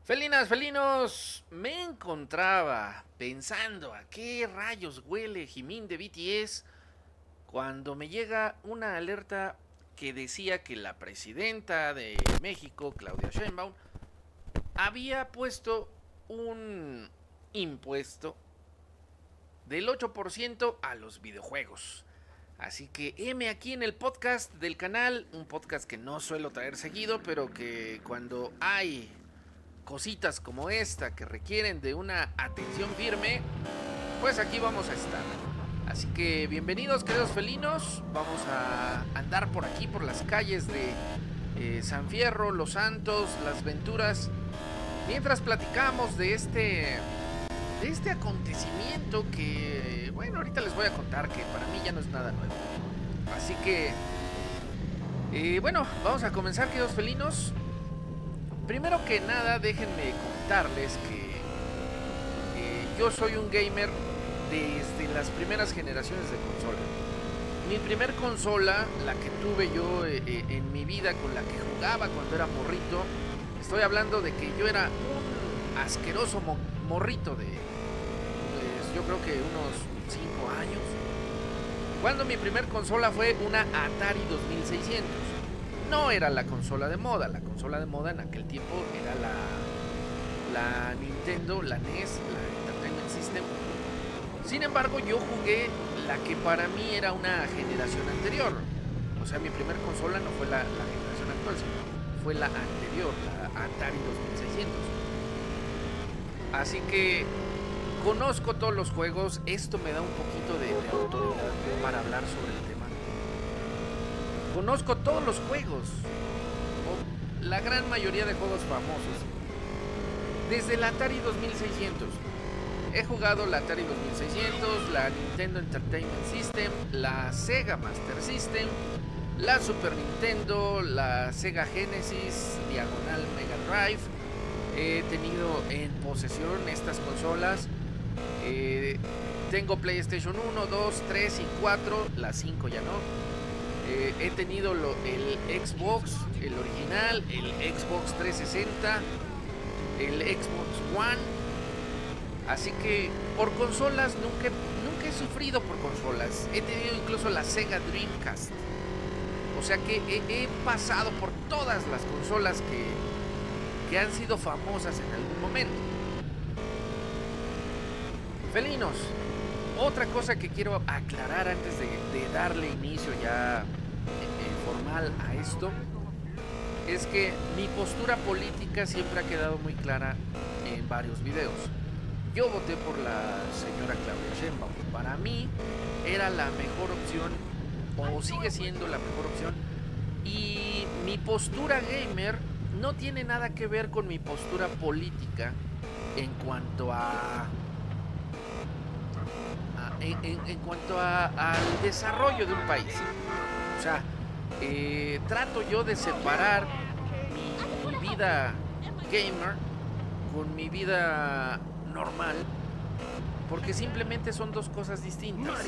Felinas, felinos, me encontraba pensando a qué rayos huele Jimin de BTS cuando me llega una alerta que decía que la presidenta de México, Claudia Sheinbaum, había puesto un impuesto del 8% a los videojuegos. Así que heme aquí en el podcast del canal, un podcast que no suelo traer seguido, pero que cuando hay cositas como esta que requieren de una atención firme, pues aquí vamos a estar. Así que bienvenidos, queridos felinos. Vamos a andar por aquí, por las calles de San Fierro, Los Santos, Las Venturas, mientras platicamos de este acontecimiento que, bueno, ahorita les voy a contar que para mí ya no es nada nuevo. Así que, bueno, vamos a comenzar, queridos felinos. Primero que nada, déjenme contarles que yo soy un gamer desde las primeras generaciones de consola. Mi primer consola, la que tuve yo en mi vida, con la que jugaba cuando era morrito, estoy hablando de que yo era un asqueroso morrito de, pues, yo creo que unos 5 años, cuando mi primer consola fue una Atari 2600. No era la consola de moda. La consola de moda en aquel tiempo era la Nintendo, la NES, la Entertainment System. Sin embargo, yo jugué la que para mí era una generación anterior. O sea, mi primer consola no fue la generación actual, sino fue la anterior, la Atari 2600. Así que conozco todos los juegos. Esto me da un poquito de autoridad para hablar sobre el tema. Conozco todos los juegos, o la gran mayoría de juegos famosos, desde la Atari 2600. He jugado la Atari 2600, la Nintendo Entertainment System, la Sega Master System, la Super Nintendo, la Sega Genesis, diagonal Mega Drive. He tenido en posesión estas consolas. Tengo PlayStation 1, 2, 3 y 4, la 5 ya no. He tenido el Xbox, el original, el Xbox 360, el Xbox One. Así que por consolas nunca he sufrido por consolas. He tenido incluso la Sega Dreamcast. O sea que he pasado por todas las consolas que han sido famosas en algún momento. Felinos, otra cosa que quiero aclarar antes de darle inicio ya formal a esto es que mi postura política siempre ha quedado muy clara en varios videos. Yo voté por la señora Claudia Sheinbaum. Para mí era la mejor opción, o sigue siendo la mejor opción, y mi postura gamer no tiene nada que ver con mi postura política en cuanto al desarrollo de un país. O sea, trato yo de separar mi vida gamer con mi vida normal, porque simplemente son dos cosas distintas.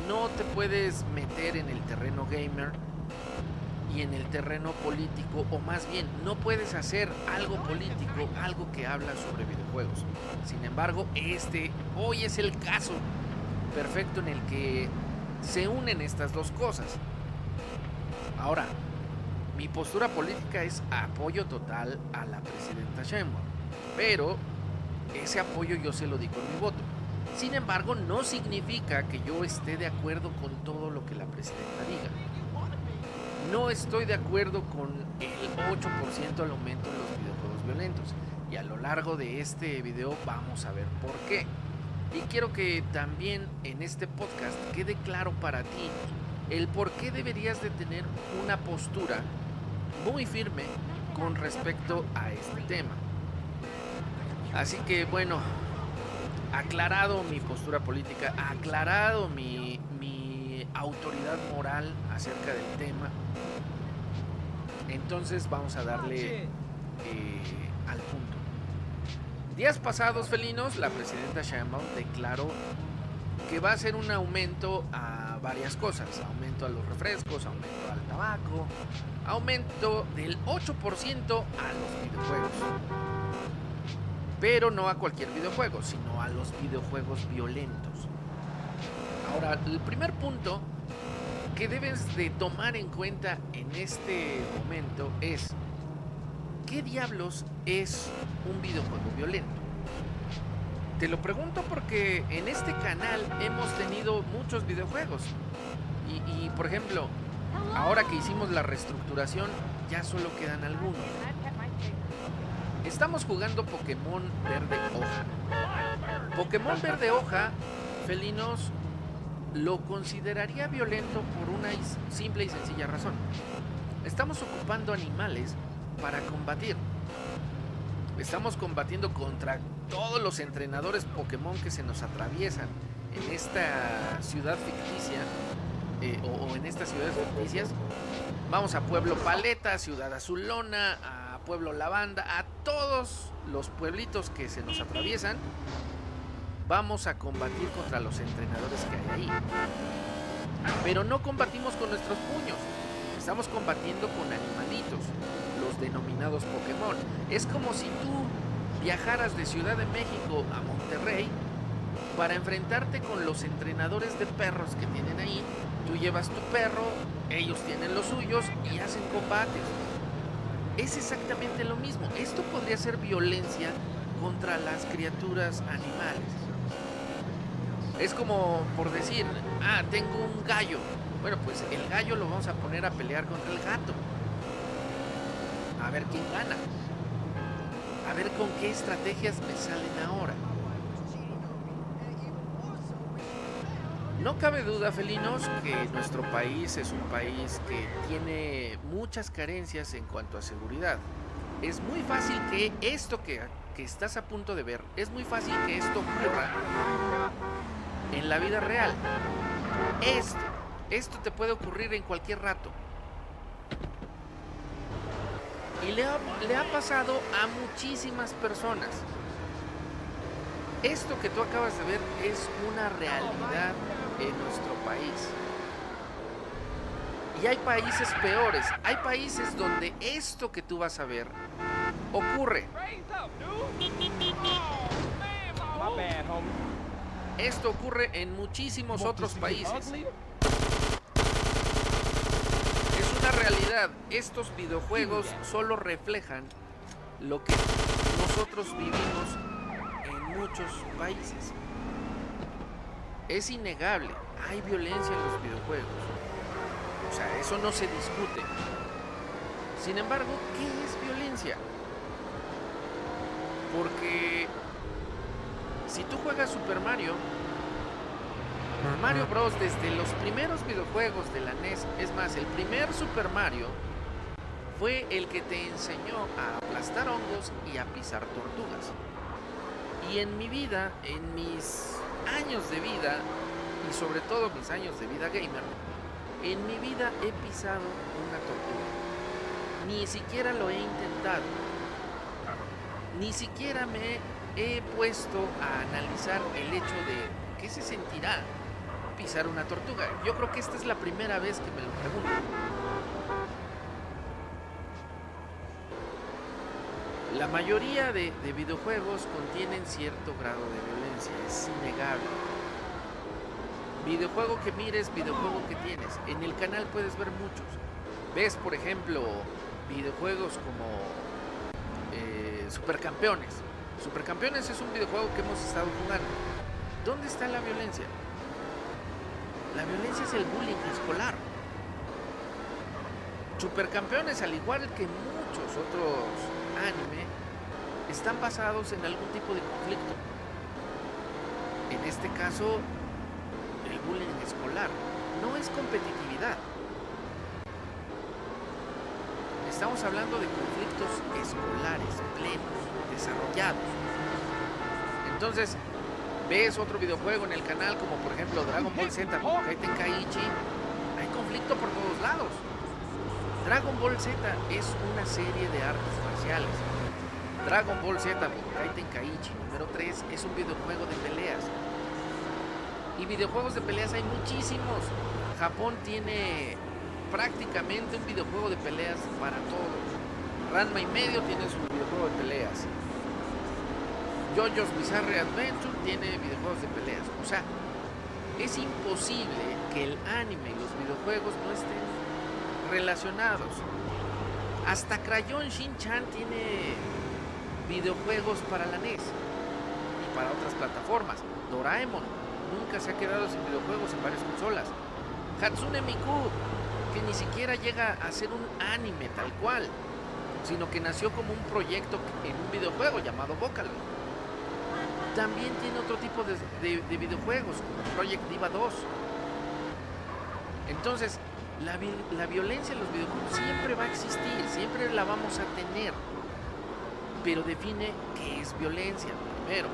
No te puedes meter en el terreno gamer y en el terreno político, o más bien, no puedes hacer algo político, algo que habla sobre videojuegos. Sin embargo, hoy es el caso perfecto en el que se unen estas dos cosas. Ahora, mi postura política es apoyo total a la presidenta Sheinbaum, pero ese apoyo yo se lo di con mi voto. Sin embargo, no significa que yo esté de acuerdo con todo lo que la presidenta diga. No estoy de acuerdo con el 8% al aumento de los videojuegos violentos, y a lo largo de este video vamos a ver por qué. Y quiero que también en este podcast quede claro para ti el por qué deberías de tener una postura muy firme con respecto a este tema. Así que bueno, aclarado mi postura política, aclarado mi autoridad moral acerca del tema, entonces vamos a darle al punto. Días pasados, felinos, la presidenta Sheinbaum declaró que va a hacer un aumento a varias cosas. Aumento a los refrescos, aumento al tabaco, aumento del 8% a los videojuegos. pero no a cualquier videojuego, sino a los videojuegos violentos. Ahora, el primer punto que debes de tomar en cuenta en este momento es: ¿qué diablos es un videojuego violento? Te lo pregunto porque en este canal hemos tenido muchos videojuegos y por ejemplo, ahora que hicimos la reestructuración, ya solo quedan algunos. Estamos jugando Pokémon Verde Hoja. Pokémon Verde Hoja, felinos, lo consideraría violento por una simple y sencilla razón. Estamos ocupando animales para combatir. Estamos combatiendo contra todos los entrenadores Pokémon que se nos atraviesan en esta ciudad ficticia o en estas ciudades ficticias. Vamos a Pueblo Paleta, Ciudad Azulona, a Pueblo Lavanda, a todos los pueblitos que se nos atraviesan. Vamos a combatir contra los entrenadores que hay ahí. Pero no combatimos con nuestros puños. Estamos combatiendo con animalitos, los denominados Pokémon. Es como si tú viajaras de Ciudad de México a Monterrey para enfrentarte con los entrenadores de perros que tienen ahí. Tú llevas tu perro, ellos tienen los suyos y hacen combates. Es exactamente lo mismo. Esto podría ser violencia contra las criaturas animales. Es como por decir, tengo un gallo. Bueno, pues el gallo lo vamos a poner a pelear contra el gato. A ver quién gana. A ver con qué estrategias me salen ahora. No cabe duda, felinos, que nuestro país es un país que tiene muchas carencias en cuanto a seguridad. Es muy fácil que esto que estás a punto de ver, es muy fácil que esto ocurra en la vida real. Esto te puede ocurrir en cualquier rato. Y le ha pasado a muchísimas personas. Esto que tú acabas de ver es una realidad en nuestro país. Y hay países peores. Hay países donde esto que tú vas a ver ocurre. Esto ocurre en muchísimos otros países. Es una realidad. Estos videojuegos solo reflejan lo que nosotros vivimos en muchos países. Es innegable, hay violencia en los videojuegos. O sea, eso no se discute. Sin embargo, ¿qué es violencia? Porque si tú juegas Super Mario Bros. Desde los primeros videojuegos de la NES, es más, el primer Super Mario fue el que te enseñó a aplastar hongos y a pisar tortugas. Y en mi vida, en mis años de vida, y sobre todo mis años de vida gamer, en mi vida he pisado una tortuga. Ni siquiera lo he intentado. Ni siquiera me he puesto a analizar el hecho de qué se sentirá pisar una tortuga. Yo creo que esta es la primera vez que me lo pregunto. La mayoría de videojuegos contienen cierto grado de violencia, es innegable. Videojuego que mires, videojuego que tienes. En el canal puedes ver muchos. Ves, por ejemplo, videojuegos como Supercampeones. Supercampeones es un videojuego que hemos estado jugando. ¿Dónde está la violencia? La violencia es el bullying escolar. Supercampeones, al igual que muchos otros anime, están basados en algún tipo de conflicto. En este caso, el bullying escolar no es competitividad. Estamos hablando de conflictos escolares plenos, desarrollados. Entonces, ves otro videojuego en el canal, como por ejemplo Dragon Ball Z, Budokai Tenkaichi, hay conflicto por todos lados. Dragon Ball Z es una serie de artes marciales. Dragon Ball Z, Budokai Tenkaichi número 3 es un videojuego de peleas. Y videojuegos de peleas hay muchísimos. Japón tiene prácticamente un videojuego de peleas para todos. Ranma y medio tiene su videojuego de peleas. JoJo's Bizarre Adventure tiene videojuegos de peleas. O sea, es imposible que el anime y los videojuegos no estén relacionados. Hasta Crayon Shin-Chan tiene videojuegos para la NES y para otras plataformas. Doraemon nunca se ha quedado sin videojuegos en varias consolas. Hatsune Miku, que ni siquiera llega a ser un anime tal cual, sino que nació como un proyecto en un videojuego llamado Vocaloid. También tiene otro tipo de videojuegos, como Project Diva 2. Entonces, la violencia en los videojuegos siempre va a existir, siempre la vamos a tener. Pero define qué es violencia primero.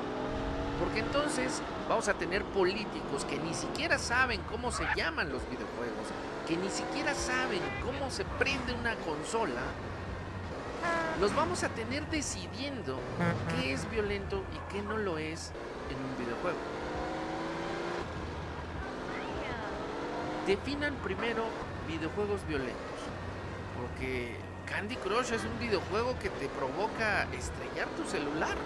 Porque entonces vamos a tener políticos que ni siquiera saben cómo se llaman los videojuegos, que ni siquiera saben cómo se prende una consola. Los vamos a tener decidiendo qué es violento y qué no lo es en un videojuego. Definan primero videojuegos violentos, porque Candy Crush es un videojuego que te provoca estrellar tu celular,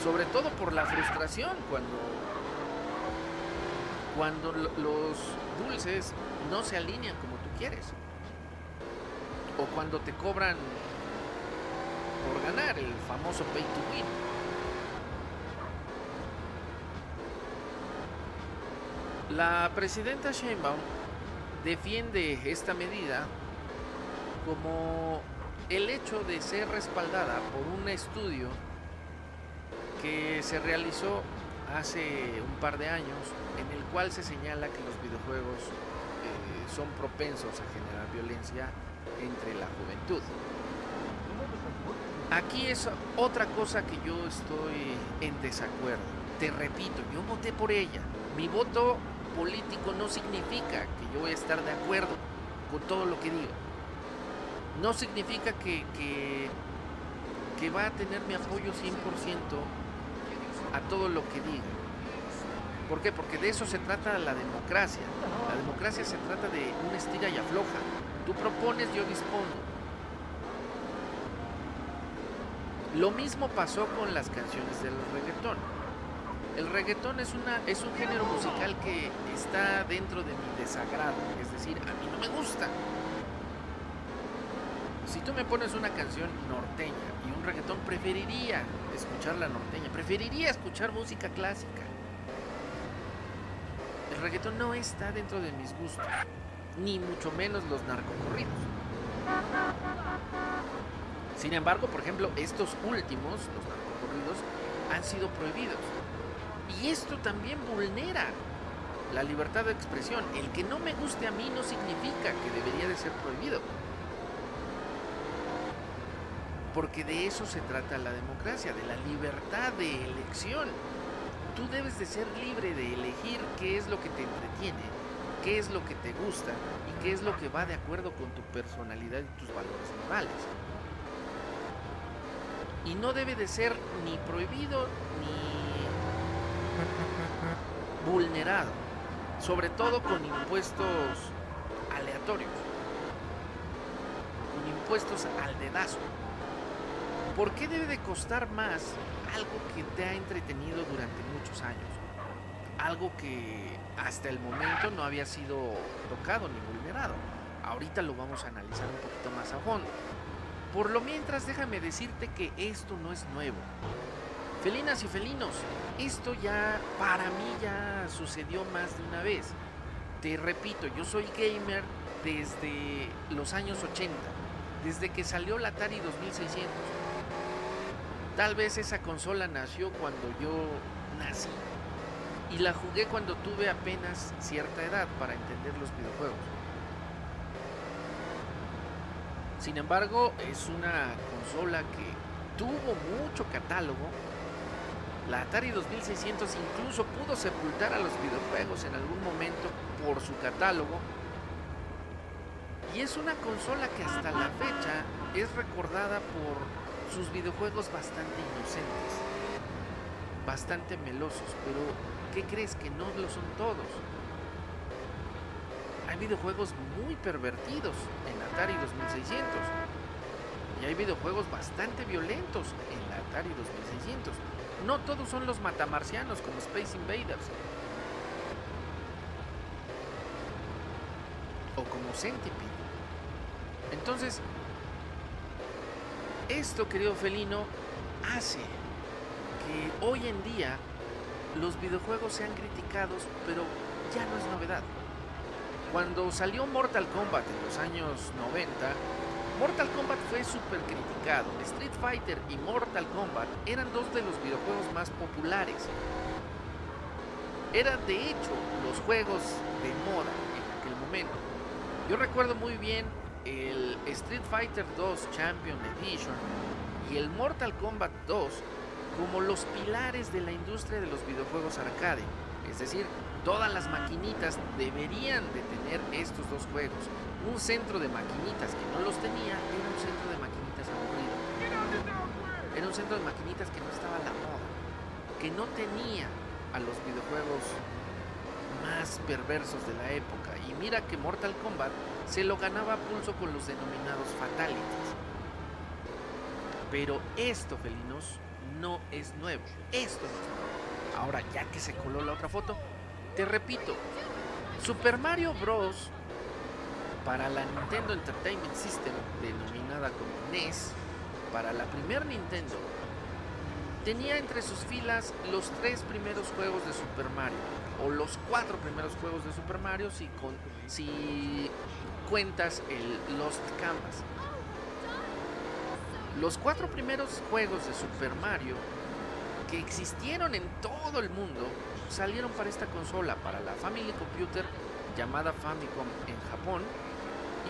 sobre todo por la frustración cuando los dulces no se alinean como tú quieres, o cuando te cobran por ganar, el famoso pay to win. La presidenta Sheinbaum defiende esta medida como el hecho de ser respaldada por un estudio que se realizó hace un par de años, en el cual se señala que los videojuegos son propensos a generar violencia entre la juventud. Aquí es otra cosa que yo estoy en desacuerdo. Te repito, yo voté por ella. Mi voto político no significa que yo voy a estar de acuerdo con todo lo que diga. No significa que va a tener mi apoyo 100% a todo lo que diga. ¿Por qué? Porque de eso se trata la democracia. La democracia se trata de un estira y afloja. Tú propones, yo dispongo. Lo mismo pasó con las canciones del reggaetón. El reggaetón es un género musical que está dentro de mi desagrado, es decir, a mí no me gusta. Si tú me pones una canción norteña y un reggaetón, preferiría escuchar la norteña, preferiría escuchar música clásica. El reggaetón no está dentro de mis gustos, ni mucho menos los narcocorridos. Sin embargo, por ejemplo, estos últimos, los narcocorridos, han sido prohibidos. Y esto también vulnera la libertad de expresión. El que no me guste a mí no significa que debería de ser prohibido. Porque de eso se trata la democracia, de la libertad de elección. Tú debes de ser libre de elegir qué es lo que te entretiene, qué es lo que te gusta y qué es lo que va de acuerdo con tu personalidad y tus valores morales. Y no debe de ser ni prohibido ni vulnerado, sobre todo con impuestos aleatorios, con impuestos al dedazo. ¿Por qué debe de costar más algo que te ha entretenido durante muchos años? Algo que hasta el momento no había sido tocado ni vulnerado. Ahorita lo vamos a analizar un poquito más a fondo. Por lo mientras, déjame decirte que esto no es nuevo. Felinas y felinos, esto ya, para mí, ya sucedió más de una vez. Te repito, yo soy gamer desde los años 80, desde que salió la Atari 2600. Tal vez esa consola nació cuando yo nací y la jugué cuando tuve apenas cierta edad para entender los videojuegos. Sin embargo, es una consola que tuvo mucho catálogo. La Atari 2600 incluso pudo sepultar a los videojuegos en algún momento por su catálogo. Y es una consola que hasta la fecha es recordada por sus videojuegos bastante inocentes, bastante melosos. Pero, ¿qué crees? Que no lo son todos. Hay videojuegos muy pervertidos en Atari 2600 y hay videojuegos bastante violentos en la Atari 2600. No todos son los matamarcianos como Space Invaders o como Centipede. Entonces, esto, querido felino, hace que hoy en día los videojuegos sean criticados, pero ya no es novedad. Cuando salió Mortal Kombat en los años 90, Mortal Kombat fue súper criticado. Street Fighter y Mortal Kombat eran dos de los videojuegos más populares. Eran de hecho los juegos de moda en aquel momento. Yo recuerdo muy bien el Street Fighter 2 Champion Edition y el Mortal Kombat 2 como los pilares de la industria de los videojuegos arcade. Es decir, todas las maquinitas deberían de tener estos dos juegos. Un centro de maquinitas que no los tenía era un centro de maquinitas aburrido. Era un centro de maquinitas que no estaba a la moda, que no tenía a los videojuegos más perversos de la época. Y mira que Mortal Kombat se lo ganaba a pulso con los denominados fatalities. Pero esto, felinos, no es nuevo. Esto no es nuevo. Ahora, ya que se coló la otra foto, te repito, Super Mario Bros. Para la Nintendo Entertainment System, denominada como NES, para la primer Nintendo, tenía entre sus filas los 3 primeros juegos de Super Mario, o los 4 primeros juegos de Super Mario si cuentas el Lost Canvas. Los 4 primeros juegos de Super Mario que existieron en todo el mundo salieron para esta consola, para la Family Computer llamada Famicom en Japón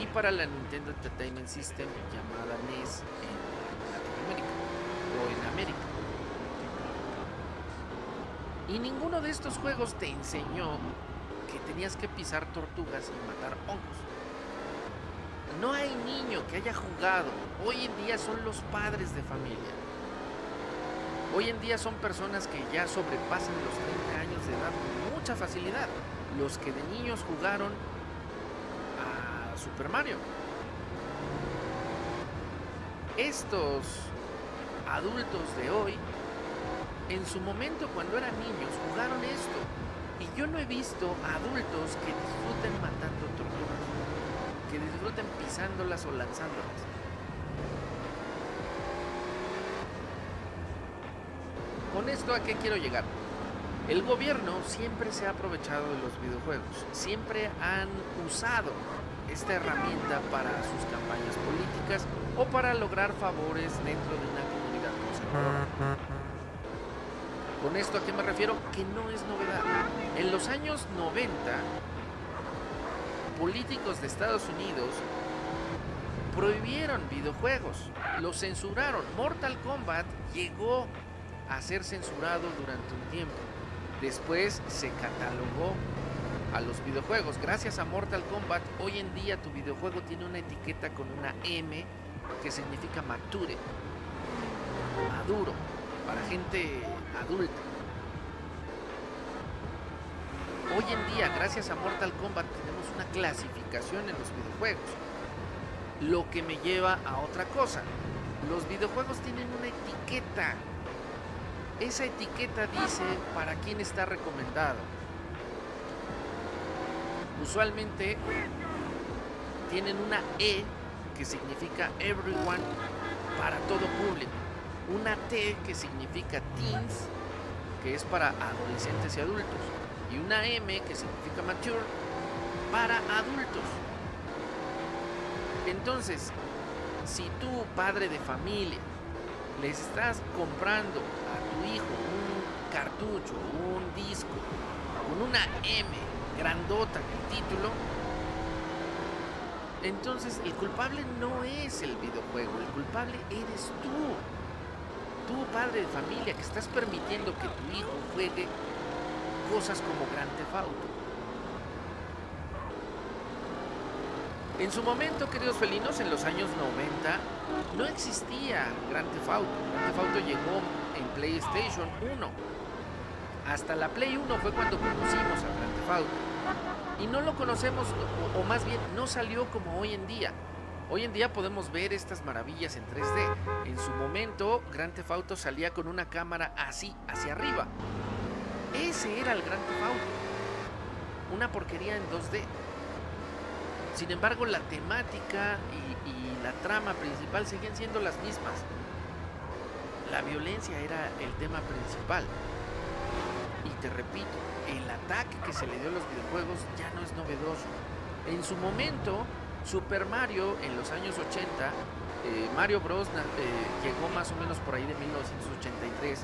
y para la Nintendo Entertainment System llamada NES en Latinoamérica o en América. Y ninguno de estos juegos te enseñó que tenías que pisar tortugas y matar hongos. No hay niño que haya jugado. Hoy en día son los padres de familia. Hoy en día son personas que ya sobrepasan los 30 años de edad con mucha facilidad. Los que de niños jugaron a Super Mario. Estos adultos de hoy, en su momento cuando eran niños, jugaron esto. Y yo no he visto adultos que disfruten matando tortugas, que disfruten pisándolas o lanzándolas. Con esto, ¿a qué quiero llegar? El gobierno siempre se ha aprovechado de los videojuegos, siempre han usado esta herramienta para sus campañas políticas o para lograr favores dentro de una comunidad conservadora. ¿Con esto a qué me refiero? Que no es novedad. En los años 90, políticos de Estados Unidos prohibieron videojuegos, los censuraron. Mortal Kombat llegó a ser censurado durante un tiempo. Después se catalogó a los videojuegos. Gracias a Mortal Kombat, hoy en día tu videojuego tiene una etiqueta con una M que significa mature, maduro, para gente adulta. Hoy en día, gracias a Mortal Kombat, tenemos una clasificación en los videojuegos. Lo que me lleva a otra cosa. Los videojuegos tienen una etiqueta. Esa etiqueta dice para quién está recomendado. Usualmente tienen una E que significa everyone, para todo público. Una T que significa teens, que es para adolescentes y adultos. Y una M que significa mature, para adultos. Entonces, si tú, padre de familia, le estás comprando a tu hijo un cartucho, un disco con una M grandota en el título, entonces el culpable no es el videojuego, el culpable eres tú, padre de familia, que estás permitiendo que tu hijo juegue cosas como Grand Theft Auto. En su momento, queridos felinos, en los años 90 no existía Grand Theft Auto. Grand Theft Auto llegó en PlayStation 1. Hasta la Play 1 fue cuando conocimos a Grand Theft Auto. Y no lo conocemos, o más bien no salió como hoy en día. Hoy en día podemos ver estas maravillas en 3D. En su momento, Grand Theft Auto salía con una cámara así, hacia arriba. Ese era el Grand Theft Auto. Una porquería en 2D. Sin embargo, la temática y la trama principal seguían siendo las mismas. La violencia era el tema principal. Y te repito, el ataque que se le dio a los videojuegos ya no es novedoso. En su momento, Super Mario en los años 80, Mario Bros. Llegó más o menos por ahí de 1983.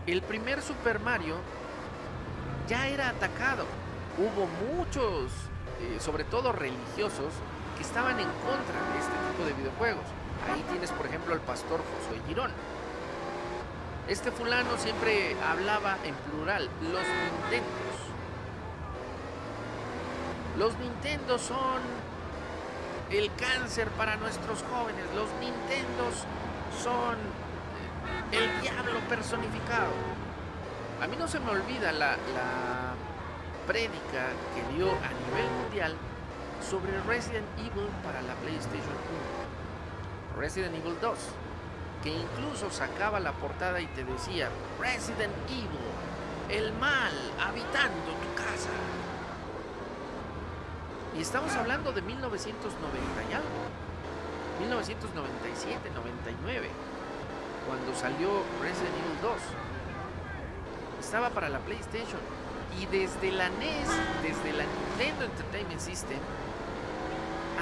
El primer Super Mario ya era atacado. Hubo muchos, sobre todo religiosos, que estaban en contra de este tipo de videojuegos. Ahí tienes, por ejemplo, al pastor Josué Girón. Este fulano siempre hablaba en plural, los Nintendos. Los Nintendos son el cáncer para nuestros jóvenes. Los Nintendos son el diablo personificado. A mí no se me olvida la prédica que dio a nivel mundial sobre Resident Evil para la PlayStation 1. Resident Evil 2, que incluso sacaba la portada y te decía Resident Evil, el mal habitando tu casa. Y estamos hablando de 1990 y algo, 1997, 99, cuando salió Resident Evil 2. Estaba para la PlayStation. Y desde la NES, desde la Nintendo Entertainment System,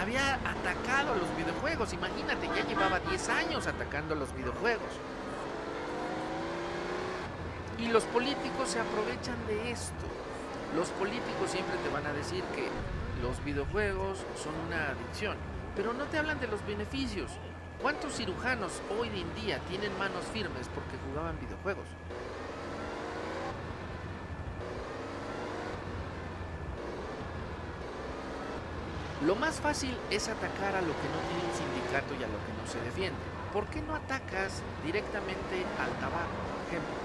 había atacado a los videojuegos. Imagínate, ya llevaba 10 años atacando a los videojuegos. Y los políticos se aprovechan de esto. Los políticos siempre te van a decir que los videojuegos son una adicción, pero no te hablan de los beneficios. ¿Cuántos cirujanos hoy en día tienen manos firmes porque jugaban videojuegos? Lo más fácil es atacar a lo que no tiene un sindicato y a lo que no se defiende. ¿Por qué no atacas directamente al tabaco, por ejemplo?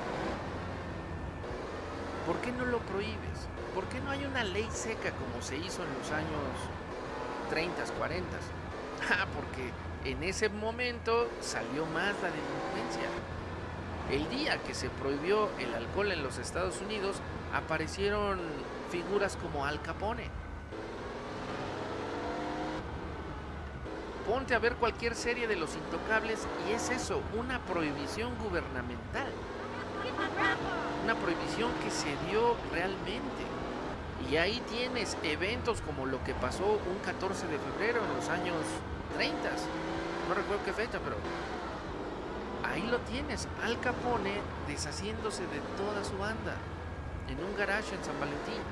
¿Por qué no lo prohíbes? ¿Por qué no hay una ley seca como se hizo en los años 30, 40? Porque en ese momento salió más la delincuencia. El día que se prohibió el alcohol en los Estados Unidos, aparecieron figuras como Al Capone. Ponte a ver cualquier serie de Los Intocables y es eso, una prohibición gubernamental. Una prohibición que se dio realmente. Y ahí tienes eventos como lo que pasó un 14 de febrero en los años 30. No recuerdo qué fecha, pero ahí lo tienes. Al Capone deshaciéndose de toda su banda en un garage en San Valentín.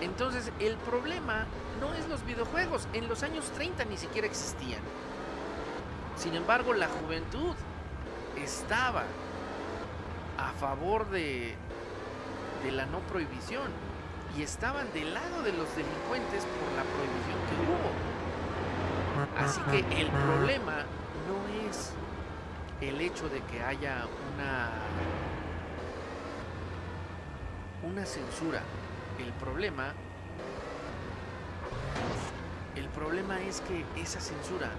Entonces, el problema no es los videojuegos. En los años 30 ni siquiera existían. Sin embargo, la juventud estaba a favor de la no prohibición y estaban del lado de los delincuentes por la prohibición que hubo. Así que el problema no es el hecho de que haya una censura. El problema es que esa censura,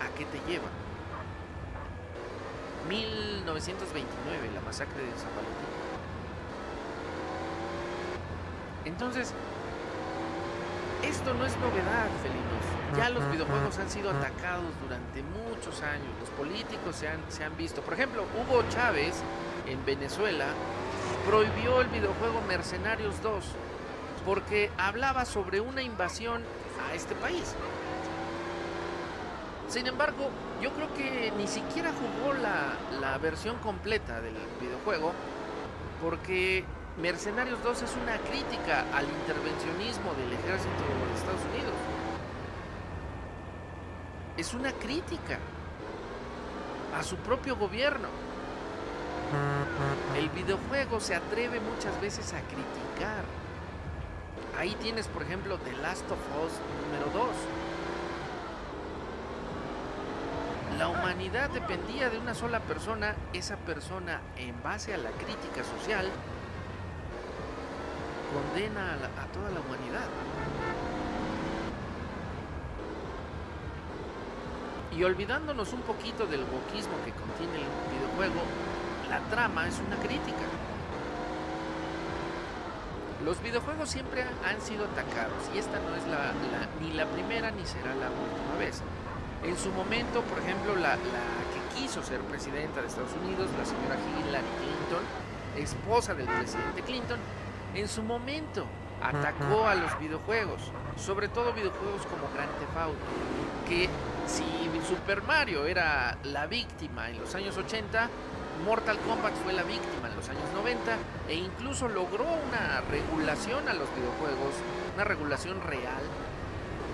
¿a qué te lleva? 1929, la masacre de San Valentín. Entonces, esto no es novedad, felinos. Ya los videojuegos han sido atacados durante muchos años. Los políticos se han visto. Por ejemplo, Hugo Chávez en Venezuela prohibió el videojuego Mercenarios 2 porque hablaba sobre una invasión a este país. Sin embargo, yo creo que ni siquiera jugó la versión completa del videojuego, porque Mercenarios 2 es una crítica al intervencionismo del ejército de Estados Unidos. Es una crítica a su propio gobierno. El videojuego se atreve muchas veces a criticar. Ahí tienes, por ejemplo, The Last of Us número 2. La humanidad dependía de una sola persona. Esa persona, en base a la crítica social, condena a toda la humanidad. Y olvidándonos un poquito del wokismo que contiene el videojuego, la trama es una crítica. Los videojuegos siempre han sido atacados y esta no es ni la primera ni será la última vez. En su momento, por ejemplo, la que quiso ser presidenta de Estados Unidos, la señora Hillary Clinton, esposa del presidente Clinton, en su momento atacó a los videojuegos, sobre todo videojuegos como Grand Theft Auto, que si Super Mario era la víctima en los años 80, Mortal Kombat fue la víctima en los años 90 e incluso logró una regulación a los videojuegos, una regulación real,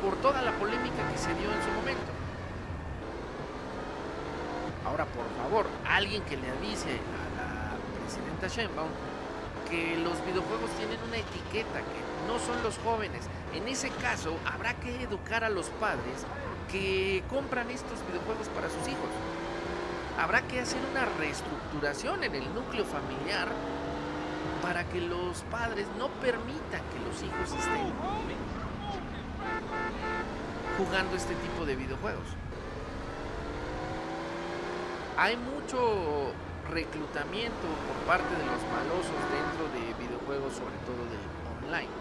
por toda la polémica que se dio en su momento. Ahora, por favor, alguien que le avise a la presidenta Sheinbaum que los videojuegos tienen una etiqueta, que no son los jóvenes. En ese caso, habrá que educar a los padres que compran estos videojuegos para sus hijos. Habrá que hacer una reestructuración en el núcleo familiar para que los padres no permitan que los hijos estén jugando este tipo de videojuegos. Hay mucho reclutamiento por parte de los malosos dentro de videojuegos, sobre todo del online.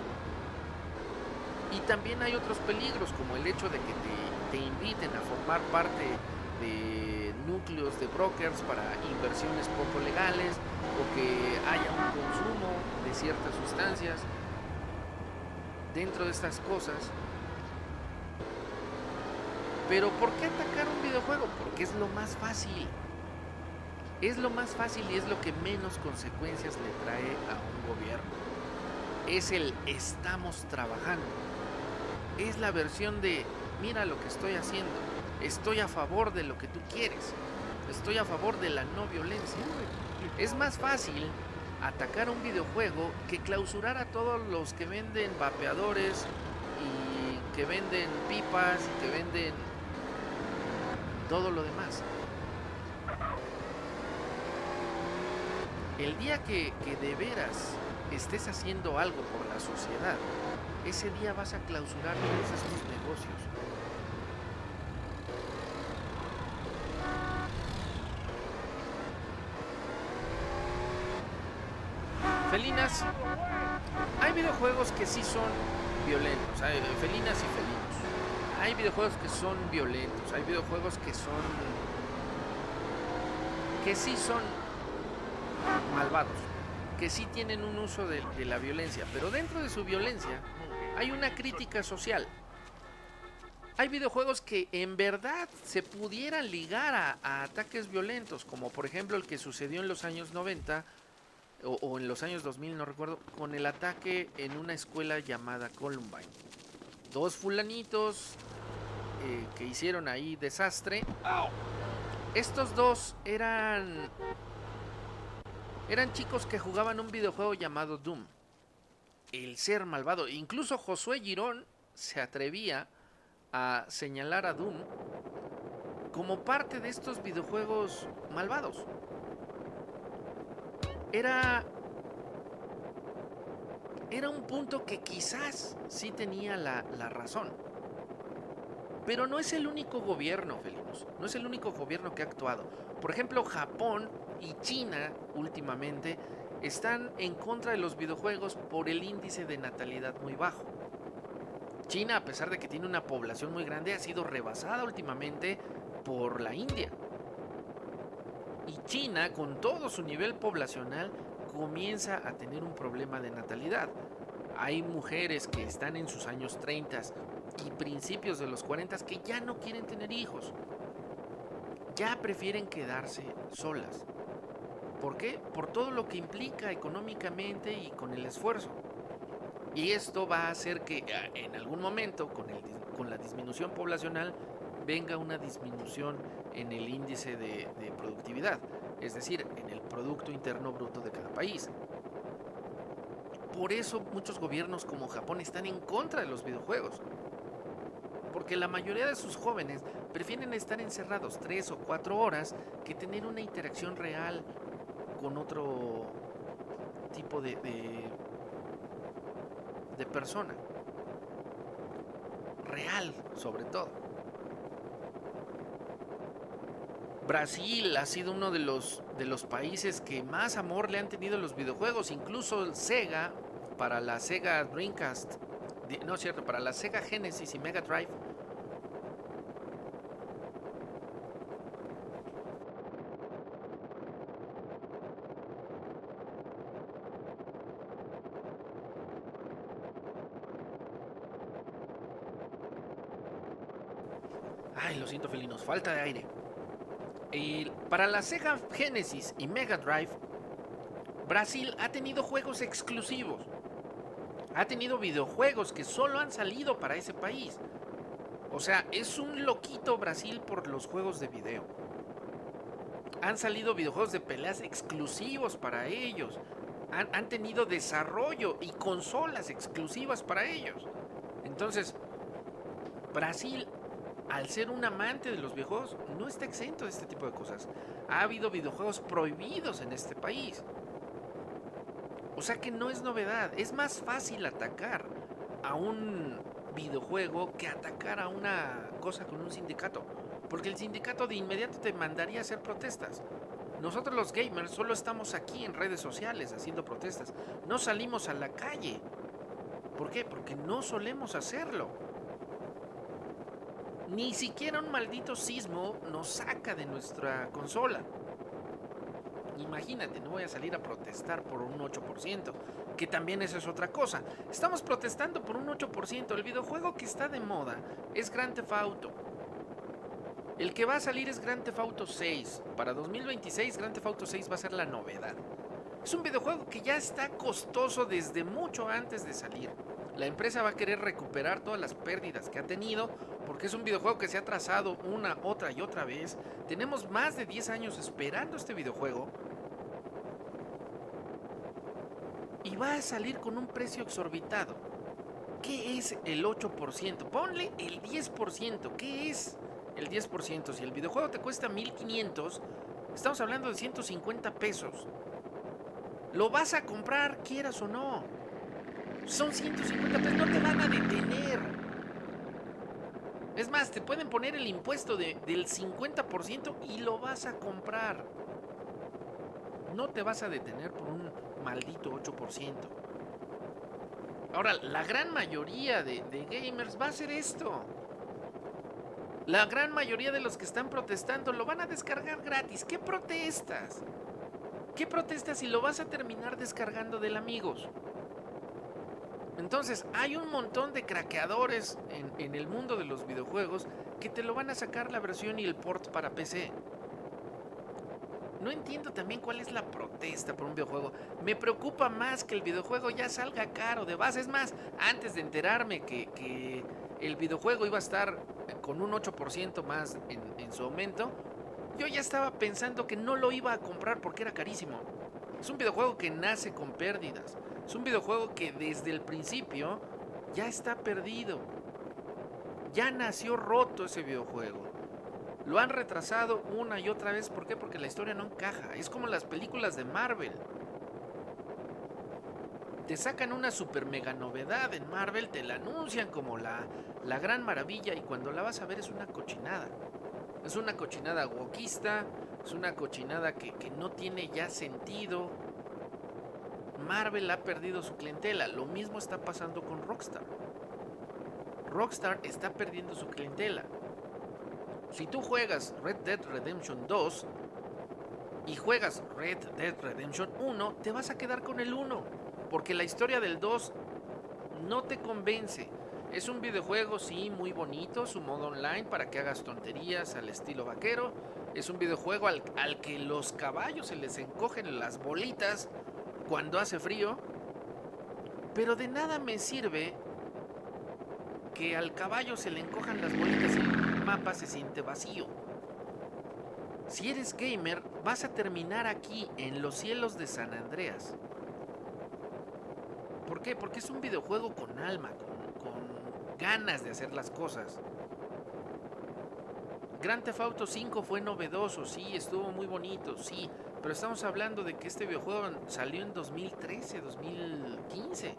Y también hay otros peligros, como el hecho de que te inviten a formar parte de núcleos de brokers para inversiones poco legales, o que haya un consumo de ciertas sustancias dentro de estas cosas. Pero ¿por qué atacar un videojuego? Porque es lo más fácil. Es lo más fácil y es lo que menos consecuencias le trae a un gobierno. Es el estamos trabajando. Es la versión de mira lo que estoy haciendo. Estoy a favor de lo que tú quieres. Estoy a favor de la no violencia. Es más fácil atacar un videojuego que clausurar a todos los que venden vapeadores y que venden pipas y que venden todo lo demás. El día que de veras estés haciendo algo por la sociedad, ese día vas a clausurar todos estos negocios. Felinas, hay videojuegos que sí son violentos, hay felinas y felinos. Hay videojuegos que son violentos, hay videojuegos que sí son malvados, que sí tienen un uso de la violencia, pero dentro de su violencia hay una crítica social. Hay videojuegos que en verdad se pudieran ligar a ataques violentos, como por ejemplo el que sucedió en los años 90 o en los años 2000, no recuerdo, con el ataque en una escuela llamada Columbine. Dos fulanitos que hicieron ahí desastre. Estos dos eran chicos que jugaban un videojuego llamado Doom. El ser malvado. Incluso Josué Girón se atrevía a señalar a Doom como parte de estos videojuegos malvados. Era un punto que quizás sí tenía la razón. Pero no es el único gobierno, felinos. No es el único gobierno que ha actuado. Por ejemplo, Japón y China últimamente están en contra de los videojuegos por el índice de natalidad muy bajo. China, a pesar de que tiene una población muy grande, ha sido rebasada últimamente por la India. Y China, con todo su nivel poblacional, comienza a tener un problema de natalidad. Hay mujeres que están en sus años 30 y principios de los 40 que ya no quieren tener hijos. Ya prefieren quedarse solas. ¿Por qué? Por todo lo que implica económicamente y con el esfuerzo. Y esto va a hacer que en algún momento, con la disminución poblacional, venga una disminución en el índice de productividad, es decir, en el Producto Interno Bruto de cada país. Por eso muchos gobiernos como Japón están en contra de los videojuegos. Porque la mayoría de sus jóvenes prefieren estar encerrados 3 o 4 horas que tener una interacción real con otro tipo de persona. Real, sobre todo. Brasil ha sido uno de los países que más amor le han tenido a los videojuegos. Incluso Sega, para la Sega Dreamcast, no es cierto, para la Sega Genesis y Mega Drive. Ay, lo siento, felinos, falta de aire. Para la Sega Genesis y Mega Drive, Brasil ha tenido juegos exclusivos. Ha tenido videojuegos que solo han salido para ese país. O sea, es un loquito Brasil por los juegos de video. Han salido videojuegos de peleas exclusivos para ellos. Han tenido desarrollo y consolas exclusivas para ellos. Entonces, Brasil, al ser un amante de los videojuegos, no está exento de este tipo de cosas. Ha habido videojuegos prohibidos en este país. O sea que no es novedad. Es más fácil atacar a un videojuego que atacar a una cosa con un sindicato. Porque el sindicato de inmediato te mandaría a hacer protestas. Nosotros los gamers solo estamos aquí en redes sociales haciendo protestas. No salimos a la calle. ¿Por qué? Porque no solemos hacerlo. Ni siquiera un maldito sismo nos saca de nuestra consola. Imagínate, no voy a salir a protestar por un 8%, que también eso es otra cosa. Estamos protestando por un 8%. El videojuego que está de moda es Grand Theft Auto. El que va a salir es Grand Theft Auto 6. Para 2026 Grand Theft Auto 6 va a ser la novedad. Es un videojuego que ya está costoso desde mucho antes de salir. La empresa va a querer recuperar todas las pérdidas que ha tenido porque es un videojuego que se ha trazado una, otra y otra vez. Tenemos más de 10 años esperando este videojuego y va a salir con un precio exorbitado. ¿Qué es el 8%? Ponle el 10%. ¿Qué es el 10%? Si el videojuego te cuesta 1500, estamos hablando de 150 pesos. Lo vas a comprar, quieras o no. Son 150 pesos, no te van a detener. Es más, te pueden poner el impuesto del 50% y lo vas a comprar. No te vas a detener por un maldito 8%. Ahora, la gran mayoría de gamers va a hacer esto. La gran mayoría de los que están protestando lo van a descargar gratis. ¿Qué protestas? ¿Qué protestas si lo vas a terminar descargando del Amigos? Entonces, hay un montón de craqueadores en el mundo de los videojuegos que te lo van a sacar la versión y el port para PC. No entiendo también cuál es la protesta por un videojuego. Me preocupa más que el videojuego ya salga caro de base. Es más, antes de enterarme que el videojuego iba a estar con un 8% más en su aumento, yo ya estaba pensando que no lo iba a comprar porque era carísimo. Es un videojuego que nace con pérdidas. Es un videojuego que desde el principio ya está perdido. Ya nació roto ese videojuego. Lo han retrasado una y otra vez. ¿Por qué? Porque la historia no encaja. Es como las películas de Marvel. Te sacan una super mega novedad en Marvel, te la anuncian como la gran maravilla y cuando la vas a ver es una cochinada. Es una cochinada wokista, es una cochinada que no tiene ya sentido. Marvel ha perdido su clientela. Lo mismo está pasando con Rockstar. Rockstar está perdiendo su clientela. Si tú juegas Red Dead Redemption 2 y juegas Red Dead Redemption 1, te vas a quedar con el 1. Porque la historia del 2 no te convence. Es un videojuego, sí, muy bonito, su modo online para que hagas tonterías al estilo vaquero. Es un videojuego al que los caballos se les encogen las bolitas cuando hace frío. Pero de nada me sirve que al caballo se le encojan las bolitas y el mapa se siente vacío. Si eres gamer, vas a terminar aquí en los cielos de San Andreas. ¿Por qué? Porque es un videojuego con alma, con ganas de hacer las cosas. Grand Theft Auto 5 fue novedoso, sí, estuvo muy bonito, sí, pero estamos hablando de que este videojuego salió en 2013, 2015.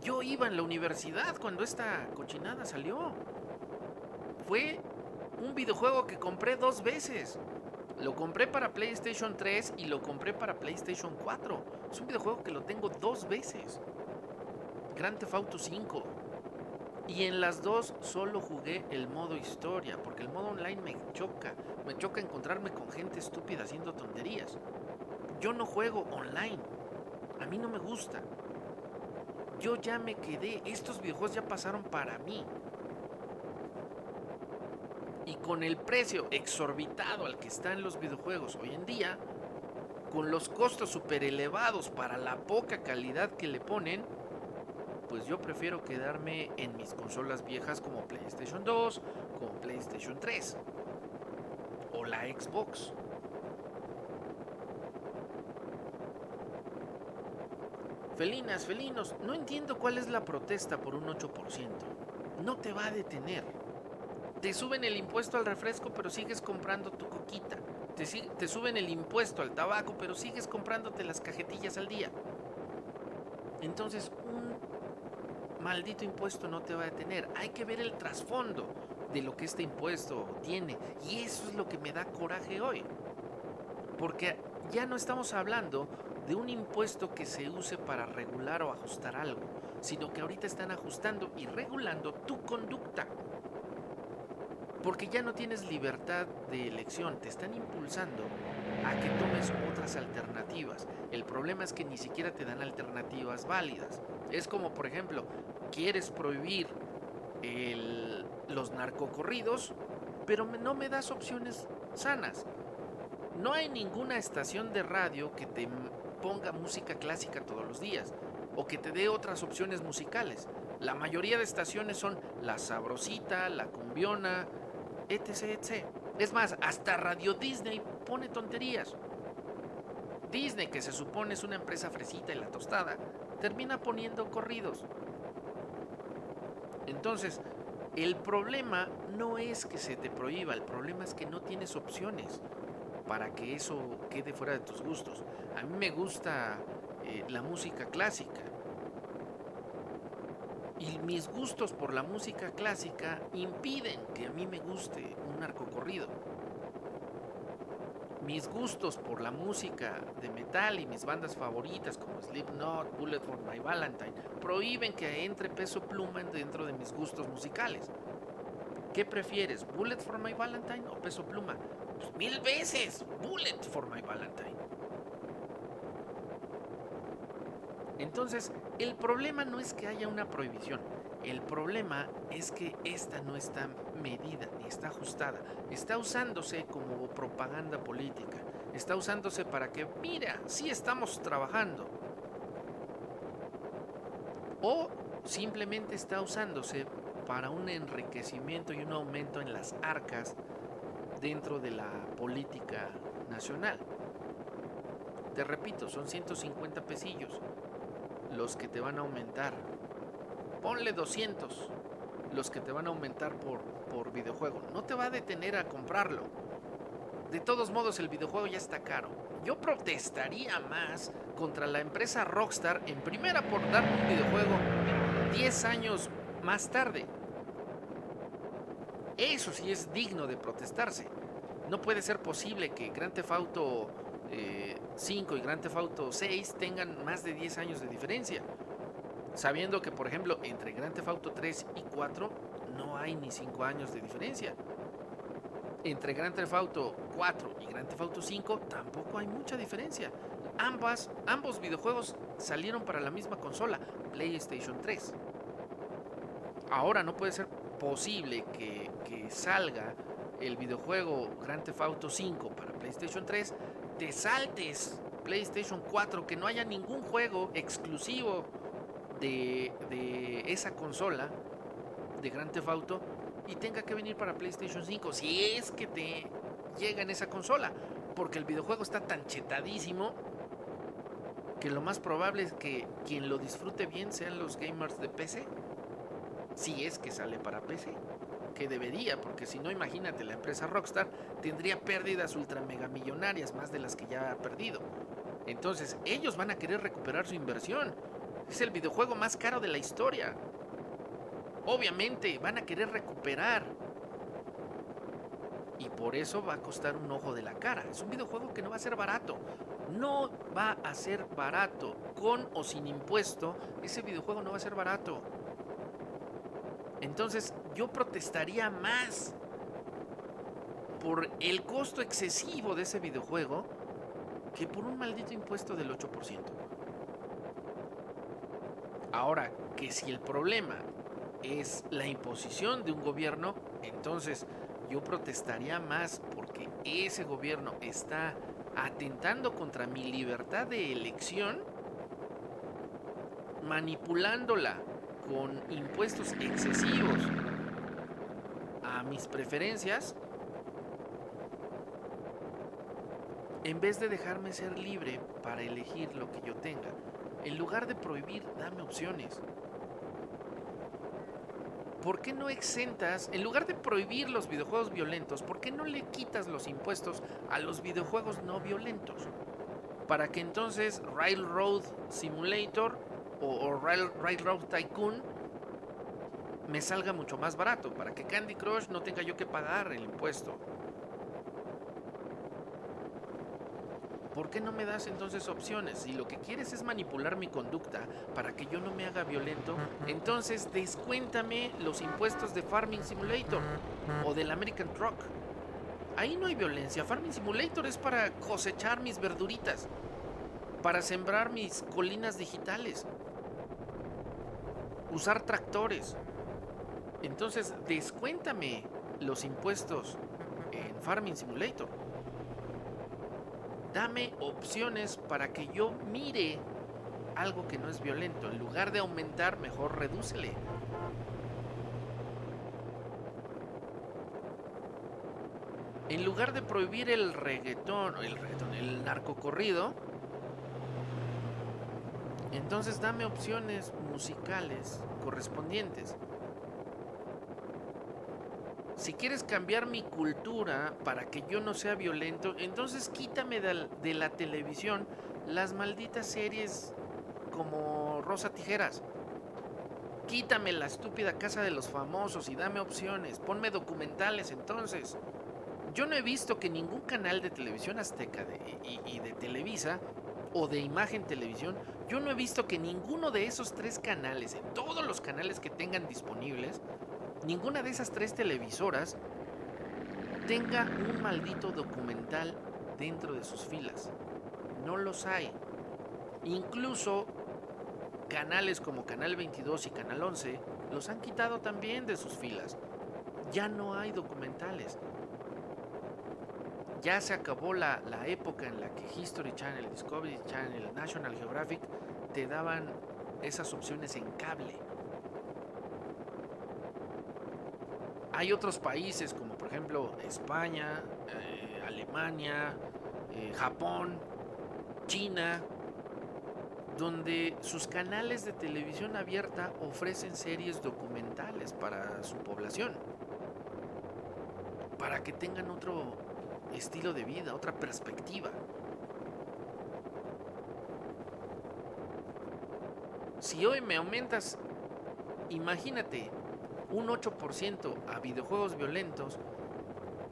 Yo iba en la universidad cuando esta cochinada salió. Fue un videojuego que compré 2 veces. Lo compré para PlayStation 3 y lo compré para PlayStation 4. Es un videojuego que lo tengo 2 veces. Grand Theft Auto 5. Y en las dos solo jugué el modo historia, porque el modo online me choca. Me choca encontrarme con gente estúpida haciendo tonterías. Yo no juego online. A mí no me gusta. Yo ya me quedé. Estos videojuegos ya pasaron para mí. Y con el precio exorbitado al que están los videojuegos hoy en día, con los costos súper elevados para la poca calidad que le ponen, pues yo prefiero quedarme en mis consolas viejas como PlayStation 2, como PlayStation 3 o la Xbox. Felinas, felinos, no entiendo cuál es la protesta por un 8%. No te va a detener. Te suben el impuesto al refresco, pero sigues comprando tu coquita. Te suben el impuesto al tabaco, pero sigues comprándote las cajetillas al día. Entonces, un maldito impuesto no te va a detener. Hay que ver el trasfondo de lo que este impuesto tiene. Y eso es lo que me da coraje hoy. Porque ya no estamos hablando de un impuesto que se use para regular o ajustar algo, sino que ahorita están ajustando y regulando tu conducta. Porque ya no tienes libertad de elección, te están impulsando a que tomes otras alternativas. El problema es que ni siquiera te dan alternativas válidas. Es como, por ejemplo, quieres prohibir los narcocorridos, pero no me das opciones sanas. No hay ninguna estación de radio que te ponga música clásica todos los días o que te dé otras opciones musicales. La mayoría de estaciones son la sabrosita, la cumbiona, etc, etc. Es más, hasta Radio Disney pone tonterías. Disney, que se supone es una empresa fresita y la tostada, termina poniendo corridos. Entonces, el problema no es que se te prohíba, el problema es que no tienes opciones para que eso quede fuera de tus gustos. A mí me gusta la música clásica. Y mis gustos por la música clásica impiden que a mí me guste un narcocorrido. Mis gustos por la música de metal y mis bandas favoritas como Slipknot, Bullet for My Valentine prohíben que entre Peso Pluma dentro de mis gustos musicales. ¿Qué prefieres, Bullet for My Valentine o Peso Pluma? Pues 1000 veces Bullet for My Valentine. Entonces, el problema no es que haya una prohibición. El problema es que esta no está medida ni está ajustada. Está usándose como propaganda política. Está usándose para que, mira, sí estamos trabajando. O simplemente está usándose para un enriquecimiento y un aumento en las arcas dentro de la política nacional. Te repito, son 150 pesillos los que te van a aumentar. Ponle 200 los que te van a aumentar por videojuego. No te va a detener a comprarlo. De todos modos, el videojuego ya está caro. Yo protestaría más contra la empresa Rockstar, en primera por darme un videojuego 10 años más tarde. Eso sí es digno de protestarse. No puede ser posible que Grand Theft Auto 5 y Grand Theft Auto 6 tengan más de 10 años de diferencia. Sabiendo que, por ejemplo, entre Grand Theft Auto 3 y 4 no hay ni 5 años de diferencia. Entre Grand Theft Auto 4 y Grand Theft Auto 5 tampoco hay mucha diferencia. Ambos videojuegos salieron para la misma consola, PlayStation 3. Ahora no puede ser posible que salga el videojuego Grand Theft Auto 5 para PlayStation 3, te saltes PlayStation 4, que no haya ningún juego exclusivo de esa consola de Grand Theft Auto y tenga que venir para PlayStation 5, si es que te llega en esa consola, porque el videojuego está tan chetadísimo que lo más probable es que quien lo disfrute bien sean los gamers de PC, si es que sale para PC, que debería, porque si no, imagínate, la empresa Rockstar tendría pérdidas ultra mega millonarias, más de las que ya ha perdido. Entonces ellos van a querer recuperar su inversión. Es el videojuego más caro de la historia. Obviamente van a querer recuperar Y por eso va a costar un ojo de la cara. Es un videojuego que no va a ser barato. No va a ser barato. Con o sin impuesto, ese videojuego no va a ser barato. Entonces yo protestaría más por el costo excesivo de ese videojuego que por un maldito impuesto del 8%. Ahora, que si el problema es la imposición de un gobierno, entonces yo protestaría más porque ese gobierno está atentando contra mi libertad de elección, manipulándola con impuestos excesivos a mis preferencias, en vez de dejarme ser libre para elegir lo que yo tenga. En lugar de prohibir, dame opciones. ¿Por qué no exentas, en lugar de prohibir los videojuegos violentos, por qué no le quitas los impuestos a los videojuegos no violentos? Para que entonces Railroad Simulator o Railroad Tycoon me salga mucho más barato, para que Candy Crush no tenga yo que pagar el impuesto. ¿Por qué no me das entonces opciones? Si lo que quieres es manipular mi conducta para que yo no me haga violento, entonces descuéntame los impuestos de Farming Simulator o del American Truck. Ahí no hay violencia. Farming Simulator es para cosechar mis verduritas, para sembrar mis colinas digitales, usar tractores. Entonces descuéntame los impuestos en Farming Simulator. Dame opciones para que yo mire algo que no es violento. En lugar de aumentar, mejor redúcele. En lugar de prohibir el el narcocorrido, entonces dame opciones musicales correspondientes. Si quieres cambiar mi cultura para que yo no sea violento, entonces quítame de la televisión las malditas series como Rosa Tijeras. Quítame la estúpida Casa de los Famosos y dame opciones. Ponme documentales entonces. Yo no he visto que ningún canal de televisión azteca y de Televisa o de Imagen Televisión, yo no he visto que ninguno de esos 3 canales, en todos los canales que tengan disponibles, ninguna de esas 3 televisoras tenga un maldito documental dentro de sus filas. No los hay. Incluso canales como Canal 22 y Canal 11 los han quitado también de sus filas. Ya no hay documentales. Ya se acabó la época en la que History Channel, Discovery Channel, National Geographic te daban esas opciones en cable. Hay otros países como por ejemplo España, Alemania, Japón, China, donde sus canales de televisión abierta ofrecen series documentales para su población, para que tengan otro estilo de vida, otra perspectiva. Si hoy me aumentas, imagínate, un 8% a videojuegos violentos,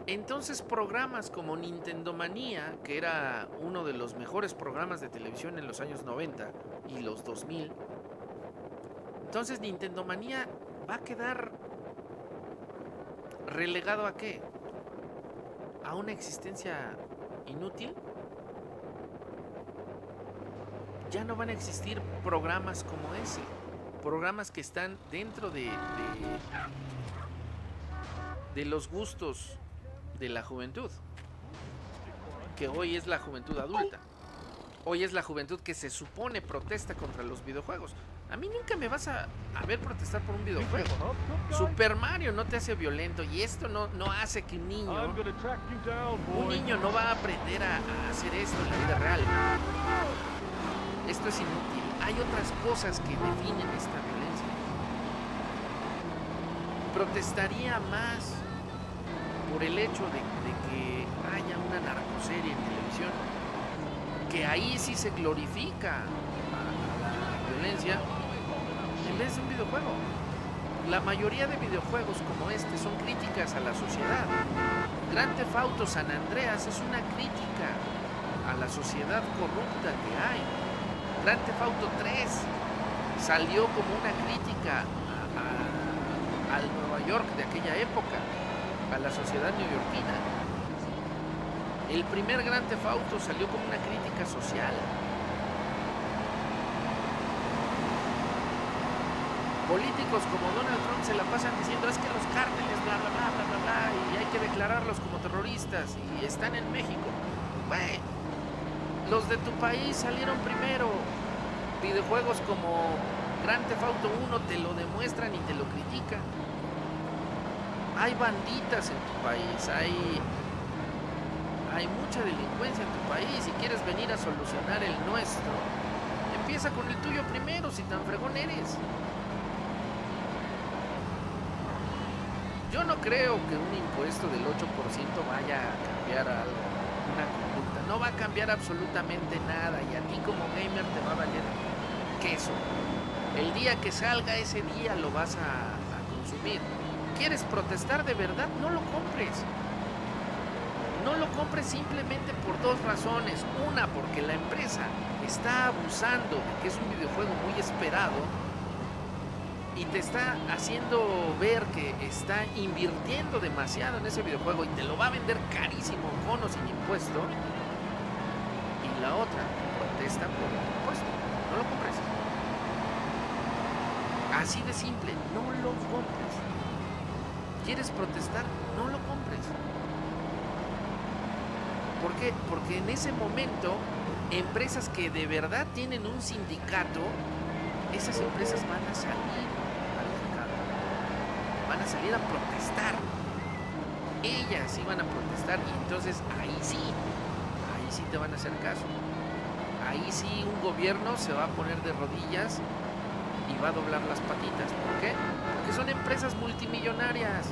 entonces programas como Nintendo Manía, que era uno de los mejores programas de televisión en los años 90 y los 2000, entonces Nintendo Manía va a quedar relegado ¿a qué? ¿A una existencia inútil? Ya no van a existir programas como ese. Programas que están dentro de los gustos de la juventud, que hoy es la juventud adulta. Hoy es la juventud que se supone protesta contra los videojuegos. A mí nunca me vas a ver protestar por un videojuego. Super Mario no te hace violento y esto no hace que un niño no va a aprender a hacer esto en la vida real. Esto es inútil. Hay otras cosas que definen esta violencia. Protestaría más por el hecho de que haya una narcoserie en televisión, que ahí sí se glorifica a la violencia, en vez de un videojuego. La mayoría de videojuegos como este son críticas a la sociedad. Grand Theft Auto San Andreas es una crítica a la sociedad corrupta que hay. Grand Theft Auto 3 salió como una crítica al Nueva York de aquella época, a la sociedad neoyorquina. El primer Grand Theft Auto salió como una crítica social. Políticos como Donald Trump se la pasan diciendo es que los cárteles, bla, bla, bla, bla, bla, bla, y hay que declararlos como terroristas y están en México. Güey, los de tu país salieron primero. Videojuegos como Grand Theft Auto 1 te lo demuestran y te lo critican. Hay banditas en tu país, hay mucha delincuencia en tu país y quieres venir a solucionar el nuestro. Empieza con el tuyo primero, si tan fregón eres. Yo no creo que un impuesto del 8% vaya a cambiar algo, una conducta. No va a cambiar absolutamente nada y a ti como gamer te va a valer queso. El día que salga ese día lo vas a consumir. ¿Quieres protestar de verdad? No lo compres. No lo compres simplemente por dos razones. Una, porque la empresa está abusando de que es un videojuego muy esperado y te está haciendo ver que está invirtiendo demasiado en ese videojuego y te lo va a vender carísimo, con o sin impuesto. Y la otra, protesta por el impuesto. No lo compres. Así de simple, no lo compres. ¿Quieres protestar? No lo compres. ¿Por qué? Porque en ese momento, empresas que de verdad tienen un sindicato, esas empresas van a salir al mercado, van a salir a protestar. Ellas sí van a protestar y entonces ahí sí te van a hacer caso. Ahí sí un gobierno se va a poner de rodillas y va a doblar las patitas. ¿Por qué? Porque son empresas multimillonarias.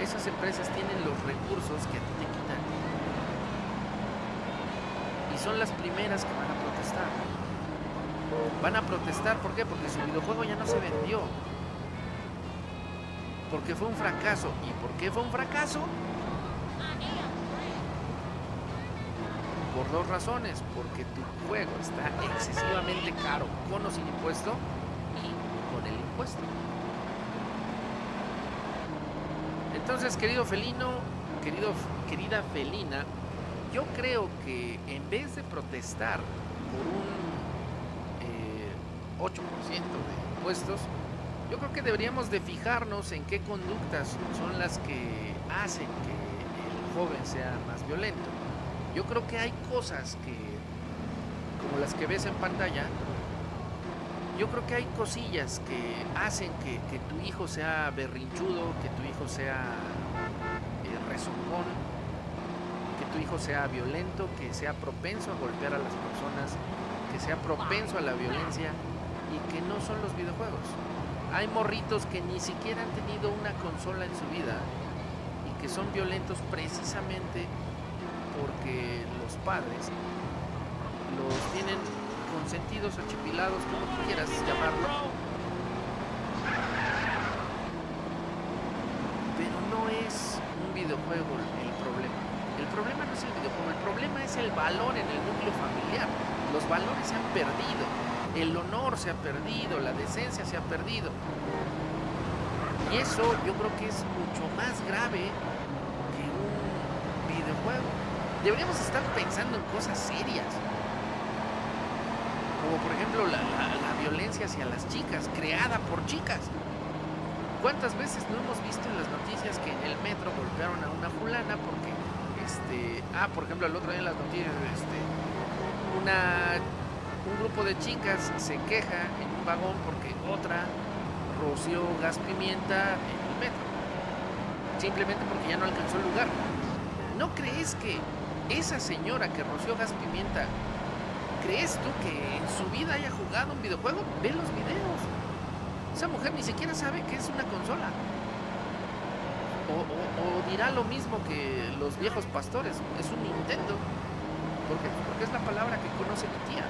Esas empresas tienen los recursos que a ti te quitan. Y son las primeras que van a protestar. Van a protestar, ¿por qué? Porque su videojuego ya no se vendió. Porque fue un fracaso. ¿Y por qué fue un fracaso? Por dos razones. Porque tu juego está excesivamente caro, con o sin impuesto, y con el impuesto. Entonces, querido felino, querida felina, yo creo que en vez de protestar por un 8% de impuestos, yo creo que deberíamos de fijarnos en qué conductas son las que hacen que el joven sea más violento. Yo creo que hay cosas que, como las que ves en pantalla, yo creo que hay cosillas que hacen que tu hijo sea berrinchudo, que tu hijo sea rezongón, que tu hijo sea violento, que sea propenso a golpear a las personas, que sea propenso a la violencia y que no son los videojuegos. Hay morritos que ni siquiera han tenido una consola en su vida y que son violentos precisamente porque los padres los tienen consentidos, achipilados, como tú quieras llamarlo, pero no es un videojuego el problema. El problema no es el videojuego, el problema es el valor en el núcleo familiar. Los valores se han perdido, el honor se ha perdido, la decencia se ha perdido. Y eso yo creo que es mucho más grave que un videojuego. Deberíamos estar pensando en cosas serias, como por ejemplo la violencia hacia las chicas, creada por chicas. ¿Cuántas veces no hemos visto en las noticias que en el metro golpearon a una fulana porque, por ejemplo, el otro día en las noticias, un grupo de chicas se queja en un vagón porque otra roció gas pimienta en el metro, simplemente porque ya no alcanzó el lugar? ¿No crees que esa señora que roció gas pimienta, crees tú que en su vida haya jugado un videojuego? Ve los videos. Esa mujer ni siquiera sabe que es una consola. O dirá lo mismo que los viejos pastores, es un Nintendo. ¿Por qué? Porque es la palabra que conoce mi tía.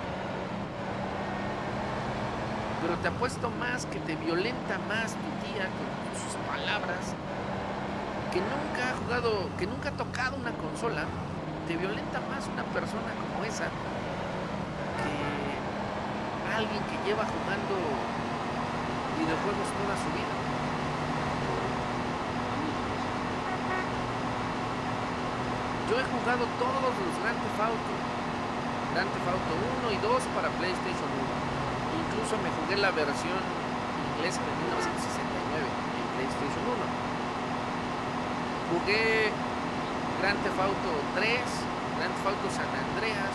Pero te apuesto más que te violenta más tu tía con sus palabras que nunca ha tocado una consola, te violenta más una persona como esa que alguien que lleva jugando videojuegos toda su vida. Yo he jugado todos los Grand Theft Auto 1 y 2 para PlayStation 1. Incluso me jugué la versión inglesa de 1969 en PlayStation 1. Jugué Grand Theft Auto 3, Grand Theft Auto San Andreas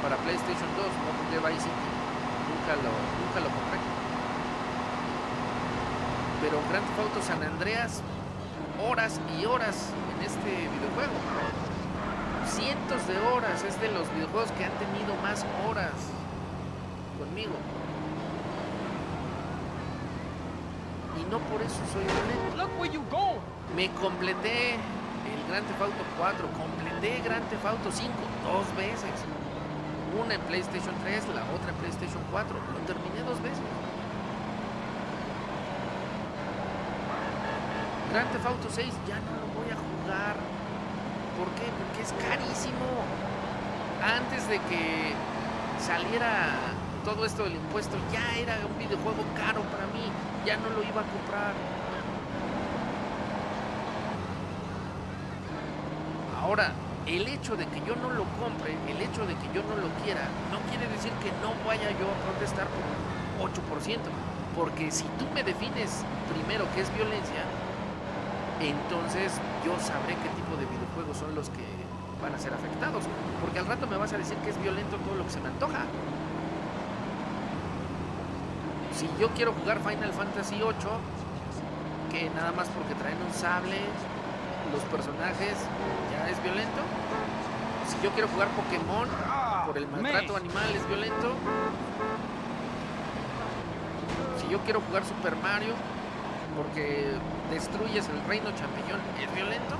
para PlayStation 2. No jugué Vice City, nunca lo compré. Pero Grand Theft Auto San Andreas, horas y horas en este videojuego. Cientos de horas, es de los videojuegos que han tenido más horas conmigo. Y no por eso soy violento. Look where you go. Me completé el Grand Theft Auto 4, completé Grand Theft Auto 5 dos veces. Una en PlayStation 3, la otra en PlayStation 4. Lo terminé dos veces. Grand Theft Auto 6 ya no lo voy a jugar. ¿Por qué? Porque es carísimo. Antes de que saliera todo esto del impuesto, ya era un videojuego caro para mí. Ya no lo iba a comprar. Ahora, el hecho de que yo no lo compre, el hecho de que yo no lo quiera, no quiere decir que no vaya yo a protestar por un 8%. Porque si tú me defines primero qué es violencia, entonces yo sabré qué tipo de videojuegos son los que van a ser afectados. Porque al rato me vas a decir que es violento todo lo que se me antoja. Si yo quiero jugar Final Fantasy 8, que nada más porque traen un sable los personajes ya es violento. Si yo quiero jugar Pokémon por el maltrato animal es violento. Si yo quiero jugar Super Mario porque destruyes el reino champiñón, ¿es violento?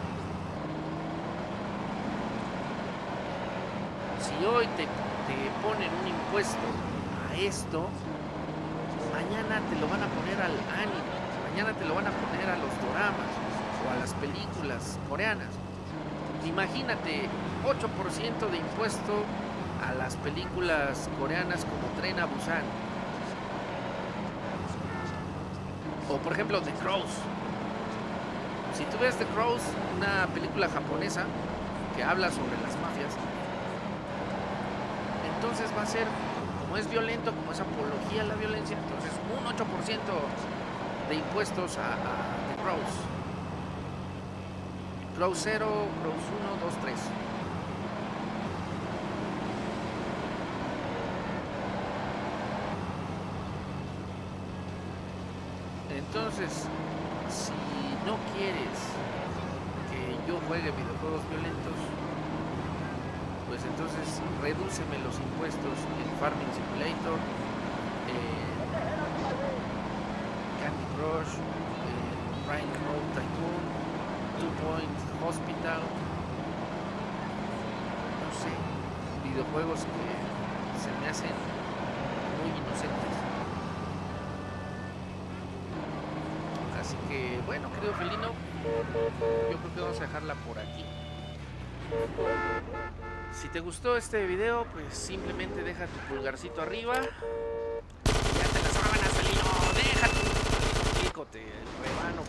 Si hoy te ponen un impuesto a esto, mañana te lo van a poner al anime, mañana te lo van a poner a los doramas o a las películas coreanas. Imagínate 8% de impuesto a las películas coreanas como Tren a Busan. O por ejemplo The Crows. Si tú ves The Crows, una película japonesa que habla sobre las mafias, entonces va a ser, como es violento, como es apología a la violencia, entonces un 8% de impuestos a The Crows. Crows 0, Crows 1, 2, 3. Entonces, si no quieres que yo juegue videojuegos violentos, pues entonces redúceme los impuestos en Farming Simulator, Candy Crush, Railroad Tycoon, Two Point Hospital, no sé, videojuegos que se me hacen muy inocentes. Así que bueno, querido felino, yo creo que vamos a dejarla por aquí. Si te gustó este video, pues simplemente deja tu pulgarcito arriba. Ya te las sábanas, felino. Deja tu picote, el rebano.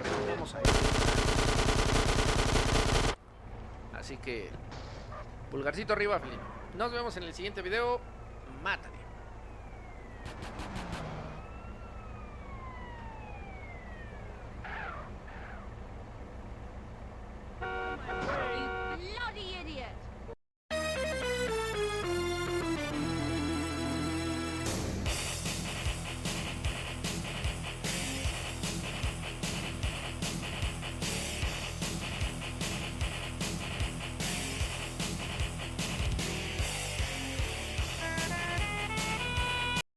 Retomemos ahí. Así que pulgarcito arriba, felino. Nos vemos en el siguiente video. Mátale.